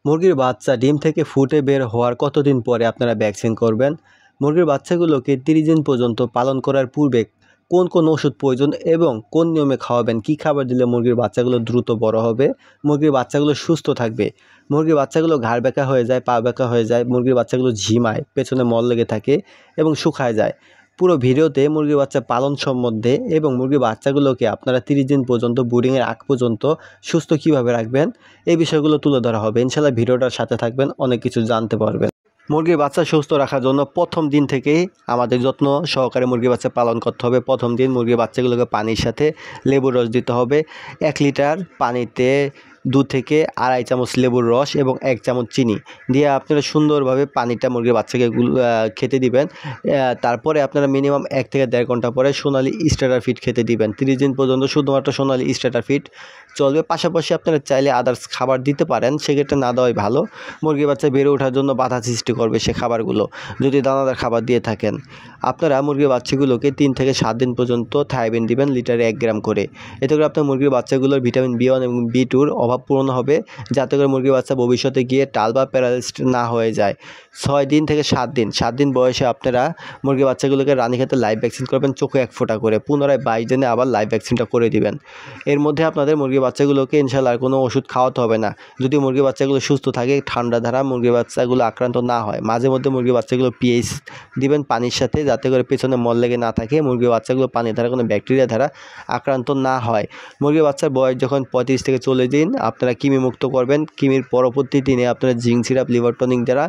মুরগির বাচ্চা ডিম থেকে ফুটে বের হওয়ার কতদিন পরে আপনারা ভ্যাকসিন করবেন? মুরগির বাচ্চাগুলোকে 30 দিন পর্যন্ত পালন করার পূর্বে কোন কোন ওষুধ প্রয়োজন এবং কোন নিয়মে খাওয়াবেন? কী খাবার দিলে মুরগির বাচ্চাগুলো দ্রুত বড় হবে? মুরগির বাচ্চাগুলো সুস্থ থাকবে? মুরগির বাচ্চাগুলো ঘাড় ব্যাকা হয়ে যায়, পা ব্যাকা হয়ে যায়, মুরগির বাচ্চাগুলো ঝিমায়, পেছনে মল লেগে থাকে এবং শুকায় যায়। পুরো ভিডিওতে মুরগির বাচ্চা পালন সম্বন্ধে এবং মুরগির বাচ্চাগুলোকে আপনারা 30 দিন পর্যন্ত ব্রুডিংয়ের আগ পর্যন্ত সুস্থ কীভাবে রাখবেন, এই বিষয়গুলো তুলে ধরা হবে। ইনশাআল্লাহ ভিডিওটার সাথে থাকবেন, অনেক কিছু জানতে পারবেন। মুরগির বাচ্চা সুস্থ রাখার জন্য প্রথম দিন থেকেই আমাদের যত্ন সহকারে মুরগির বাচ্চা পালন করতে হবে। প্রথম দিন মুরগির বাচ্চাগুলোকে পানির সাথে লেবুর রস দিতে হবে। 1 লিটার পানিতে 2 থেকে 2.5 চামচ লেবুর রস এবং 1 চামচ চিনি দিয়ে আপনারা সুন্দরভাবে পানিটা মুরগির বাচ্চাকে খেতে দিবেন। তারপরে আপনারা মিনিমাম 1 থেকে 1.5 ঘন্টা পরে সোনালি স্টার্টার ফিড খেতে দিবেন। 30 দিন পর্যন্ত শুধুমাত্র সোনালি স্টার্টার ফিড চলবে। পাশাপাশি আপনারা চাইলে আদার্স খাবার দিতে পারেন, সেক্ষেত্রে না দেওয়াই ভালো। মুরগির বাচ্চা বেড়ে ওঠার জন্য বাধা সৃষ্টি করবে সে খাবারগুলো যদি দানাদার খাবার দিয়ে থাকেন। আপনারা মুরগির বাচ্চাগুলোকে 3 থেকে 7 দিন পর্যন্ত থাইবিন দিবেন লিটারে 1 গ্রাম করে। এতে করে আপনার মুরগির বাচ্চাগুলোর ভিটামিন B1 এবং B2 অভাব পূরণ হবে, যাতে করে মুরগির বাচ্চা ভবিষ্যতে গিয়ে টাল বা প্যারালাইজড না হয়ে যায়। 6 দিন থেকে 7 দিন বয়সে আপনারা মুরগির বাচ্চাগুলোকে রানীক্ষেতে লাইভ ভ্যাকসিন করবেন, চোখে 1 ফোঁটা করে। পুনরায় 22 দিনে আবার লাইভ ভ্যাকসিনটা করে দিবেন। এর মধ্যে আপনাদের মুরগির বাচ্চাগুলোকে ইনশাআল্লাহ আর কোনো ওষুধ খাওয়াতে হবে না, যদি মুরগির বাচ্চাগুলো সুস্থ থাকে, ঠান্ডা দ্বারা মুরগির বাচ্চাগুলো আক্রান্ত না হয়। মাঝে মধ্যে মুরগির বাচ্চাগুলো পিএইচ দিবেন পানির সাথে, যাতে করে পেছনে মল লেগে না থাকে, মুরগির বাচ্চাগুলো পানি দ্বারা কোনো ব্যাকটেরিয়া দ্বারা আক্রান্ত না হয়। মুরগির বাচ্চার বয়স যখন 35 থেকে 40 দিন আপনারা কৃমি মুক্ত করবেন। কৃমির পরবর্তী দিনে আপনারা জিঙ্ক সিরাপ, লিভার টনিক দ্বারা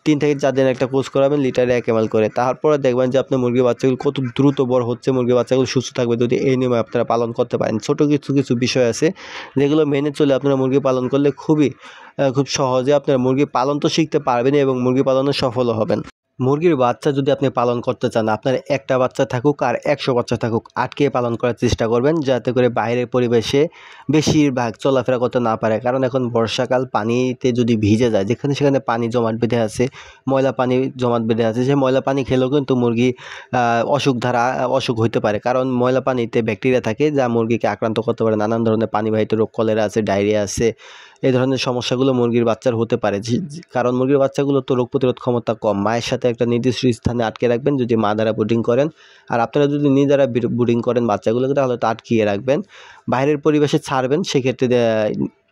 3 থেকে 4 দিন একটা কোর্স করাবেন লিটারে 1 ml করে। তারপরে দেখবেন যে আপনার মুরগির বাচ্চাগুলো কত দ্রুত বড় হচ্ছে, মুরগির বাচ্চাগুলো সুস্থ থাকবে যদি এই নিয়মে আপনারা পালন করতে পারেন। ছোট কিছু বিষয় আছে যেগুলো মেনে চলে আপনারা মুরগি পালন করলে খুব সহজে আপনারা মুরগি পালন তো শিখতে পারবেন এবং মুরগি পালনে সফলও হবেন। মুরগির বাচ্চা যদি আপনি পালন করতে চান, আপনার একটা বাচ্চা থাকুক আর 100 বাচ্চা থাকুক, আটকে পালন করার চেষ্টা করবেন, যাতে করে বাইরের পরিবেশে বেশিরভাগ চলাফেরা করতে না পারে। কারণ এখন বর্ষাকাল, পানিতে যদি ভিজে যায়, যেখানে সেখানে পানি জমাট বেঁধে আছে, ময়লা পানি জমাট বেঁধে আছে, সেই ময়লা পানি খেলেও কিন্তু মুরগি অসুখ হইতে পারে। কারণ ময়লা পানিতে ব্যাকটেরিয়া থাকে যা মুরগিকে আক্রান্ত করতে পারে। নানান ধরনের পানিবাহিত রোগ, কলেরা আছে, ডায়রিয়া আছে, এই ধরনের সমস্যাগুলো মুরগির বাচ্চার হতে পারে। কারণ মুরগির বাচ্চাগুলো তো রোগ প্রতিরোধ ক্ষমতা কম। মায়ের সাথে একটা নির্দিষ্ট স্থানে আটকে রাখবেন যদি মা দ্বারা ব্রুডিং করেন, আর আপনারা যদি নিজেরা ব্রুডিং করেন বাচ্চাগুলোকে, তাহলে তো আটকিয়ে রাখবেন, বাইরের পরিবেশে ছাড়বেন। সেক্ষেত্রে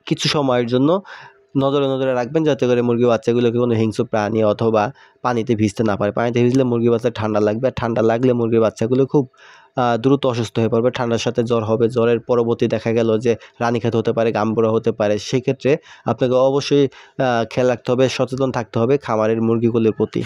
কিছু সময়ের জন্য নজরে রাখবেন, যাতে করে মুরগির বাচ্চাগুলোকে কোনো হিংস্র প্রাণী অথবা পানিতে ভিজতে না পারে। পানিতে ভিজলে মুরগির বাচ্চা ঠান্ডা লাগবে, আর ঠান্ডা লাগলে মুরগির বাচ্চাগুলো খুব দ্রুত অসুস্থ হয়ে পড়বে। ঠান্ডার সাথে জ্বর হবে, জ্বরের পরবর্তী দেখা গেল যে রানীক্ষেত হতে পারে, গাম্বুরা হতে পারে। সেক্ষেত্রে আপনাকে অবশ্যই খেয়াল রাখতে হবে, সচেতন থাকতে হবে খামারের মুরগিগুলির প্রতি।